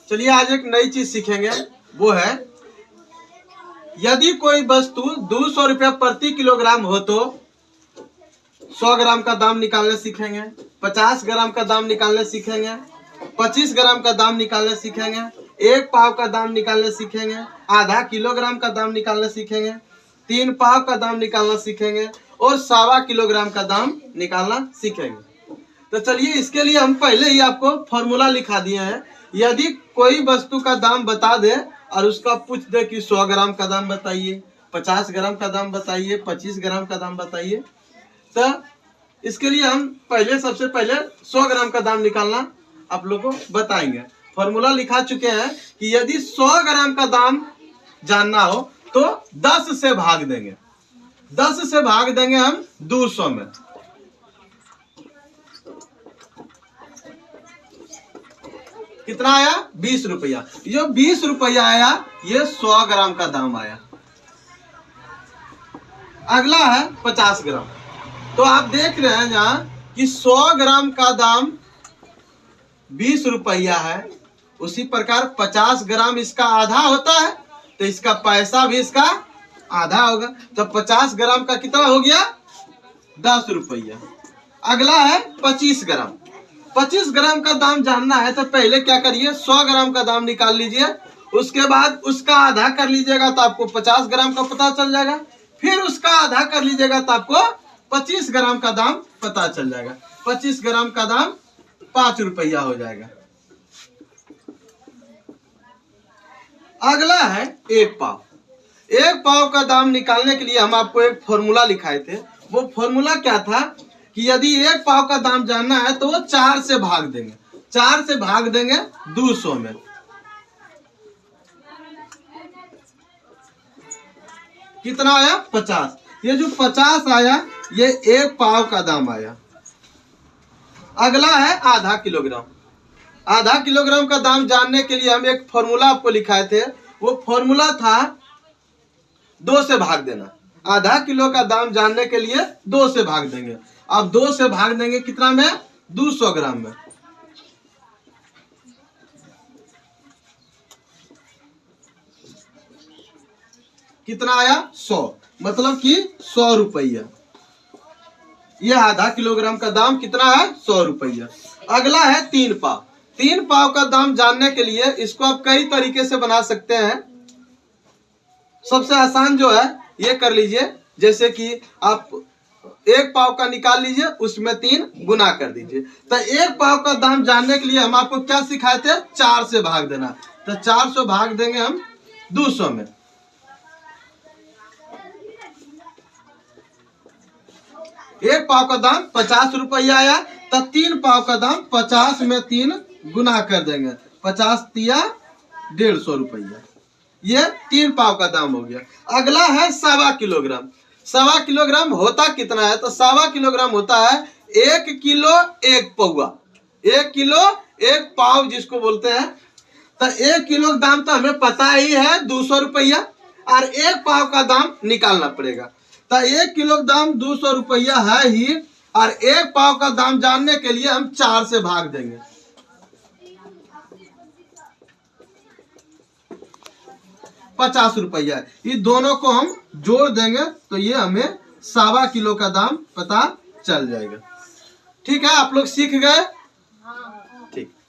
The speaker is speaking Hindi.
चलिए आज एक नई चीज सीखेंगे, वो है यदि कोई वस्तु 200 रुपया प्रति किलोग्राम हो तो 100 ग्राम का दाम निकालने सीखेंगे, 50 ग्राम का दाम निकालने सीखेंगे, 25 ग्राम का दाम निकालने सीखेंगे, 1 पाव का दाम निकालने सीखेंगे, आधा किलोग्राम का दाम निकालने सीखेंगे, 3 पाव का दाम निकालना सीखेंगे और 1.25 किलोग्राम का दाम निकालना सीखेंगे। तो चलिए इसके लिए हम पहले ही आपको फॉर्मूला लिखा दिए हैं। यदि कोई वस्तु का दाम बता दे और उसका पूछ दे कि 100 ग्राम का दाम बताइए, 50 ग्राम का दाम बताइए, 25 ग्राम का दाम बताइए, तो इसके लिए हम सबसे पहले 100 ग्राम का दाम निकालना आप लोगों को बताएंगे। फॉर्मूला लिखा चुके हैं कि यदि 100 ग्राम का दाम जानना हो तो 10 से भाग देंगे, 10 से भाग देंगे हम 200 में। कितना आया? 20 रुपया। जो 20 रुपया आया ये 100 ग्राम का दाम आया। अगला है 50 ग्राम। तो आप देख रहे हैं यहाँ कि 100 ग्राम का दाम 20 रुपया है, उसी प्रकार 50 ग्राम इसका आधा होता है तो इसका पैसा भी इसका आधा होगा। तो 50 ग्राम का कितना हो गया? 10 रुपया। अगला है 25 ग्राम। 25 ग्राम का दाम जानना है तो पहले क्या करिए, 100 ग्राम का दाम निकाल लीजिए, उसके बाद उसका आधा कर लीजिएगा तो आपको 50 ग्राम का पता चल जाएगा, फिर उसका आधा कर लीजिएगा तो आपको 25 ग्राम का दाम पता चल जाएगा। 25 ग्राम का दाम 5 रुपया हो जाएगा। अगला है 1 पाव। 1 पाव का दाम निकालने के लिए हम आपको एक फॉर्मूला लिखाए थे। वो फॉर्मूला क्या था कि यदि 1 पाव का दाम जानना है तो वो 4 से भाग देंगे, 4 से भाग देंगे 200 में। कितना आया? 50। ये जो 50 आया ये 1 पाव का दाम आया। अगला है आधा किलोग्राम। आधा किलोग्राम का दाम जानने के लिए हम एक फॉर्मूला आपको लिखाए थे। वो फॉर्मूला था 2 से भाग देना। आधा किलो का दाम जानने के लिए 2 से भाग देंगे। अब 2 से भाग देंगे कितना में? 200 ग्राम में। कितना आया? 100, मतलब कि 100 रुपया। ये आधा किलोग्राम का दाम कितना है? 100 रुपया। अगला है 3 पाव। 3 पाव का दाम जानने के लिए इसको आप कई तरीके से बना सकते हैं। सबसे आसान जो है ये कर लीजिए, जैसे कि आप 1 पाव का निकाल लीजिए, उसमें 3 गुना कर दीजिए। तो 1 पाव का दाम जानने के लिए हम आपको क्या सिखाए थे? 4 से भाग देना। तो 4 से भाग देंगे हम 200 में। 1 पाव का दाम 50 रुपया आया तो 3 पाव का दाम 50 में 3 गुना कर देंगे। 50 तिया 150 रुपया। ये 3 पाव का दाम हो गया। अगला है 1.25 किलोग्राम। 1.25 किलोग्राम होता कितना है? तो 1.25 किलोग्राम होता है 1 किलो 1 पौवा। 1 किलो 1 पाव जिसको बोलते हैं। तो 1 किलो दाम तो हमें पता ही है 200 रुपया, और 1 पाव का दाम निकालना पड़ेगा। तो 1 किलो दाम 200 रुपया है ही, और 1 पाव का दाम जानने के लिए हम 4 से भाग देंगे। 50 रुपया। ये दोनों को हम जोड़ देंगे तो ये हमें 1.25 किलो का दाम पता चल जाएगा। ठीक है, आप लोग सीख गए?